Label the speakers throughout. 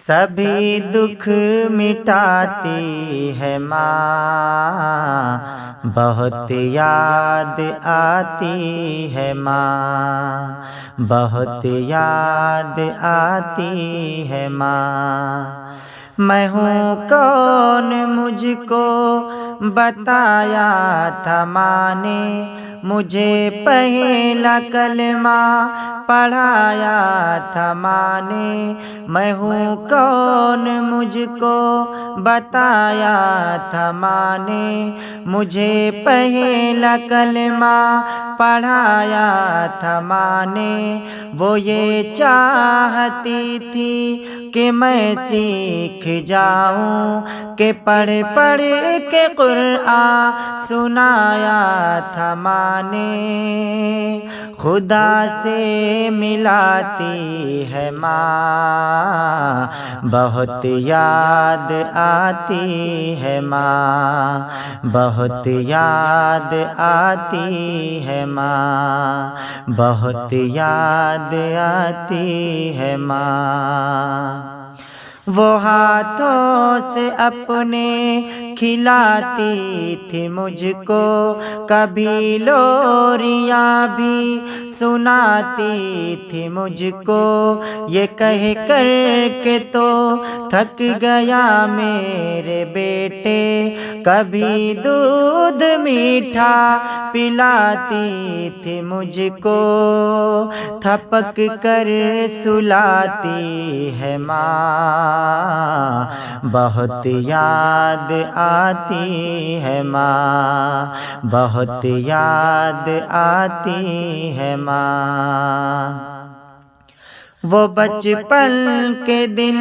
Speaker 1: سبھی دکھ مٹاتی ہے ماں، بہت یاد آتی ہے ماں، بہت یاد آتی ہے ماں۔ میں ہوں کون مجھ کو بتایا تھا ماں نے، مجھے پہلا کلمہ پڑھایا تھا ماں نے۔ میں ہوں کون مجھ کو بتایا تھا ماں نے، مجھے پہلا کلمہ پڑھایا تھا ماں نے۔ وہ یہ چاہتی تھی کہ میں سیکھ جاؤں، کہ پڑھ پڑھ کے قرآن سنایا تھا ماں نے۔ خدا سے ملاتی ہے ماں، بہت یاد آتی ہے ماں، بہت یاد آتی ہے ماں، بہت یاد آتی ہے ماں۔ وہ ہاتھوں سے اپنے کھلاتی تھی مجھ کو، کبھی لوریاں بھی سناتی تھی مجھ کو، یہ کہہ کر کے تو تھک گیا میرے بیٹے، کبھی دودھ میٹھا پلاتی تھی مجھ کو، تھپک کر سلاتی ہے ماں، بہت یاد آتی ہے ماں، بہت یاد آتی ہے ماں۔ وہ بچپن کے دن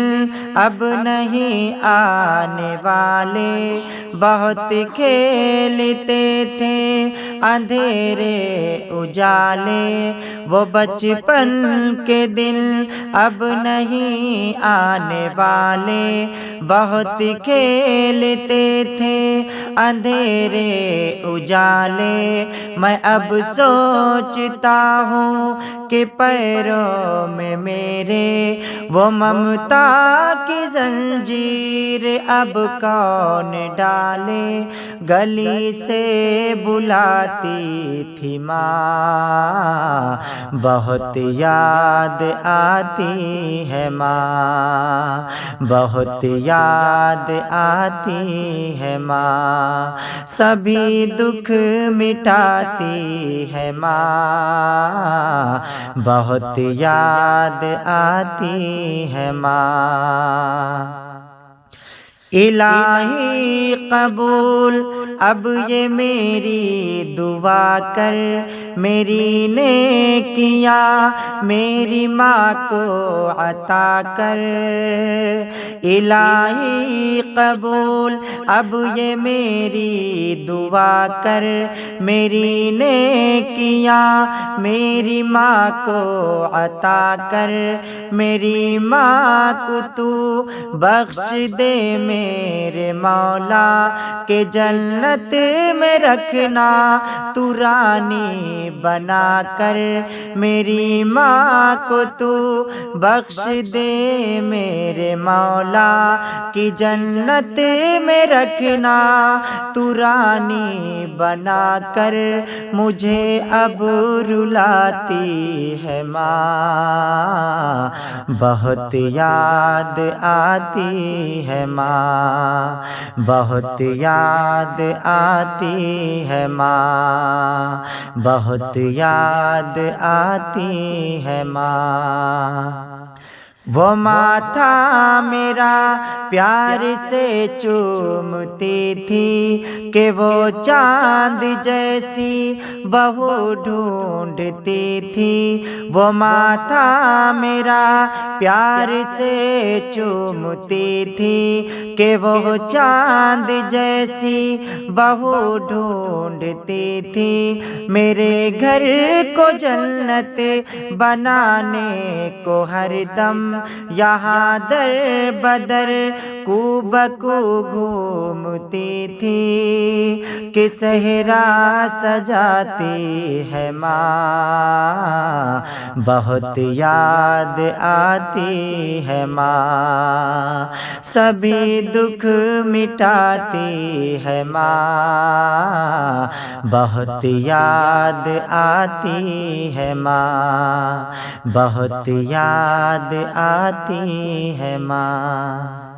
Speaker 1: اب نہیں آنے والے، بہت کھیلتے تھے اندھیرے اجالے۔ وہ بچپن کے دن اب نہیں آنے والے، بہت کھیلتے تھے اندھیرے اجالے۔ میں اب سوچتا ہوں کہ پیروں میں میرے وہ ممتا کی زنجیر اب کون ڈالے۔ گلی سے بلاتی تھی ماں، بہت یاد آتی ہے ماں، بہت یاد آتی ہے ماں۔ سبھی دکھ مٹاتی ہے ماں، بہت یاد آتی ہے ماں۔ الہی قبول اب یہ میری دعا کر، میری نیکیاں میری ماں کو عطا کر۔ الہی قبول اب یہ میری دعا کر، میری نیکیاں میری ماں کو عطا کر۔ میری ماں کو تو بخش دے میرے مولا، کہ جنت میں رکھنا تو رانی بنا کر۔ میری ماں کو تو بخش دے میرے مولا، کہ جنت میں رکھنا تو رانی بنا کر۔ مجھے اب رلاتی ہے ماں، بہت یاد آتی ہے ماں، بہت یاد آتی ہے ماں، بہت یاد آتی ہے ماں۔ وہ ماتھا میرا پیار سے چومتی تھی، کہ وہ چاند جیسی بہو ڈھونڈتی تھی۔ وہ ماتھا میرا پیار سے چومتی تھی، کہ وہ چاند جیسی بہو ڈھونڈتی تھی۔ میرے گھر کو جنت بنانے کو ہر دم یہاں در بدر کو بکو گھومتی تھی کہ صحرا سجاتی ہے ماں، بہت یاد آتی ہے ماں، سبھی دکھ مٹاتی ہے ماں، بہت یاد آتی ہے ماں، بہت یاد آتی ہے ماں۔